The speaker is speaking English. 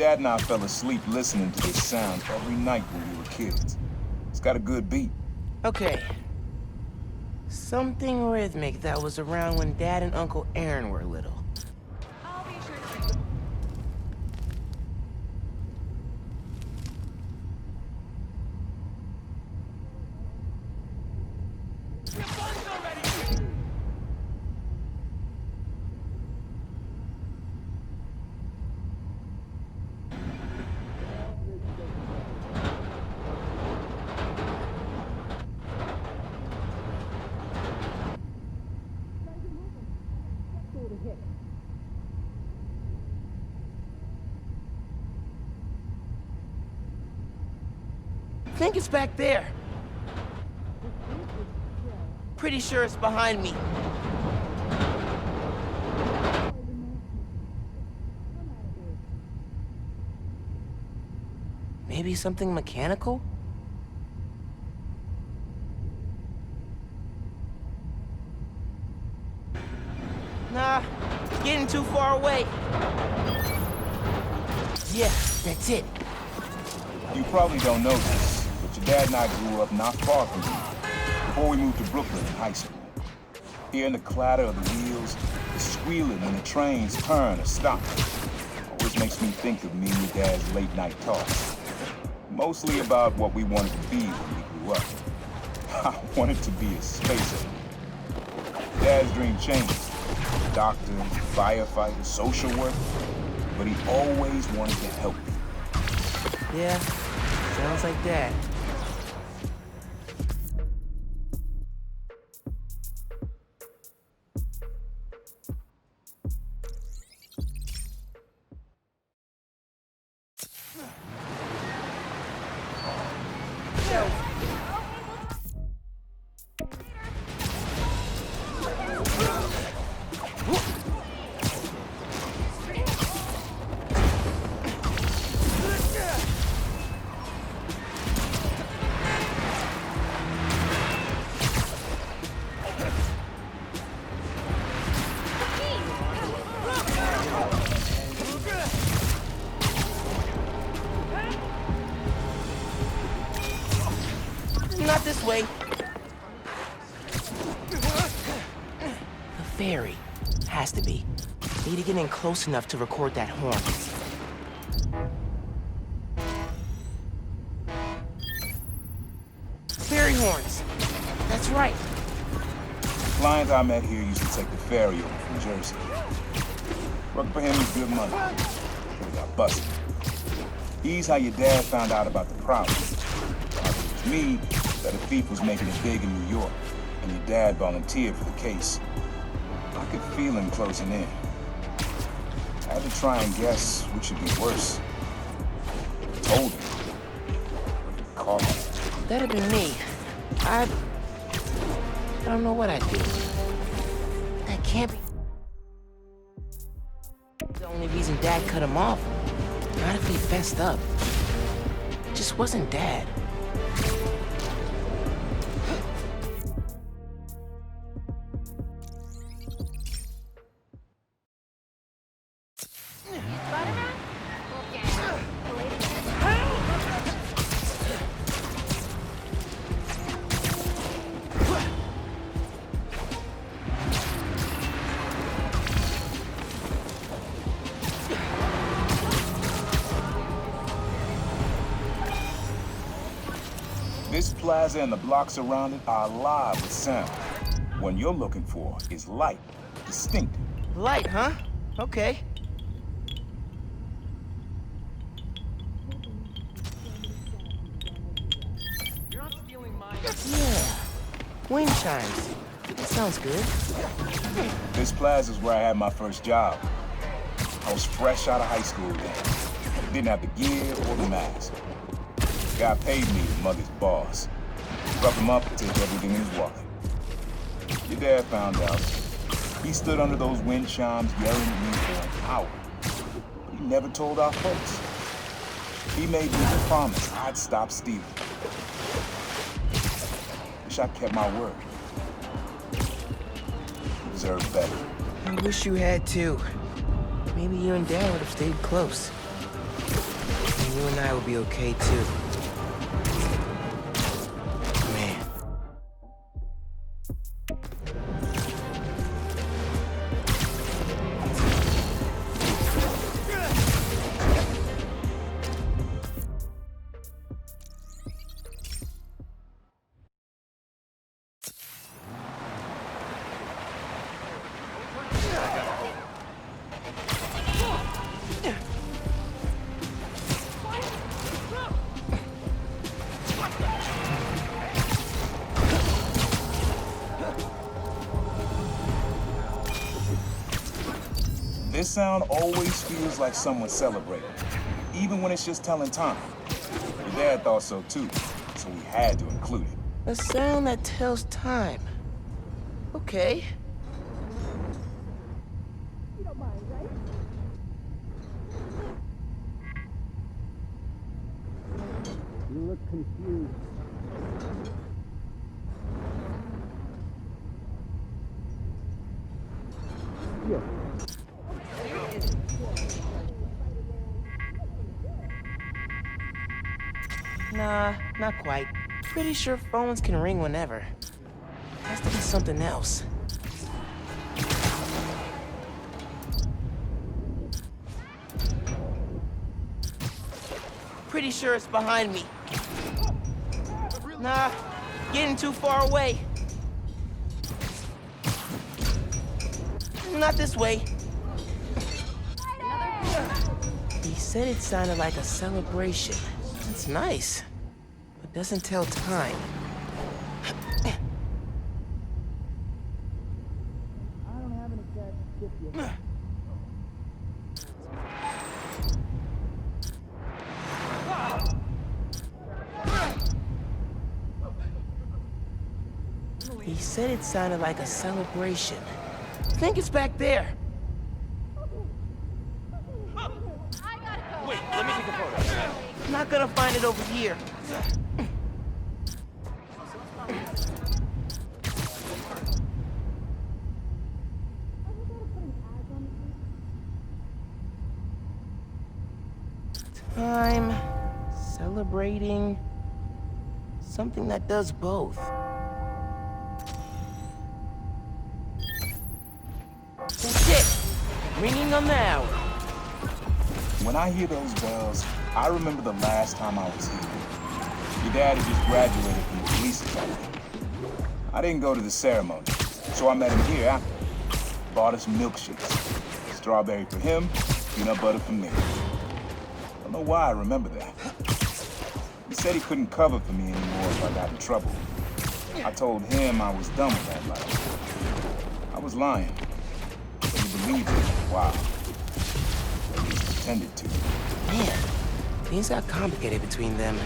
Dad and I fell asleep listening to this sound every night when we were kids. It's got a good beat. Okay. Something rhythmic that was around when Dad and Uncle Aaron were little. I'll be sure to... I think it's back there. Pretty sure it's behind me. Maybe something mechanical? Nah, it's getting too far away. Yeah, that's it. You probably don't know this, but your dad and I grew up not far from here, before we moved to Brooklyn in high school. Hearing the clatter of the wheels, the squealing when the trains turn or stop, always makes me think of me and your dad's late night talks. Mostly about what we wanted to be when we grew up. I wanted to be a spacer. Dad's dream changed. Doctor, firefighter, social worker, but he always wanted to help me. Yeah, sounds like that. Not this way. The ferry. Has to be. Need to get in close enough to record that horn. Ferry horns. That's right. The client I met here used to take the ferry over from Jersey. Worked for him was good money. But he got busted. He's how your dad found out about the Prowler. It was me that a thief was making it big in New York, and your dad volunteered for the case. I could feel him closing in. I had to try and guess which should be worse. I told him. Caught him. That'd have been me. I don't know what I'd do. That can't be the only reason Dad cut him off. Not if he fessed up. It just wasn't Dad. This plaza and the blocks around it are alive with sound. What you're looking for is light, distinct. Light, huh? Okay. You're not stealing mine. Yeah. Wind chimes. That sounds good. This plaza's where I had my first job. I was fresh out of high school then. Didn't have the gear or the mask. The guy paid me to mug his boss. Rough him up and take everything in his wallet. Your dad found out. He stood under those wind chimes yelling at me for an hour. But he never told our folks. He made me a promise I'd stop stealing. Wish I kept my word. You deserve better. I wish you had too. Maybe you and Dad would have stayed close. then you and I will be okay too. Man. This sound always feels like someone celebrating, even when it's just telling time. Your dad thought so too, so we had to include it. A sound that tells time. Okay. You look confused. Yeah. Nah, not quite. Pretty sure phones can ring whenever. Has to be something else. Pretty sure it's behind me. Nah, getting too far away. Not this way. He said it sounded like a celebration. It's nice, but doesn't tell time. I don't have any cash to tip you. He said it sounded like a celebration. I think it's back there. Wait, let me take a photo. I'm not gonna find it over here. Time, celebrating, something that does both. Shit! Ringing on the hour. When I hear those bells, I remember the last time I was here. Your dad had just graduated from the police academy. I didn't go to the ceremony, so I met him here after. Bought us milkshakes. Strawberry for him, peanut butter for me. Don't know why I remember that. He said he couldn't cover for me anymore if I got in trouble. I told him I was done with that life. I was lying. But he believed it for a while. At least pretended to. Man, things got complicated between them.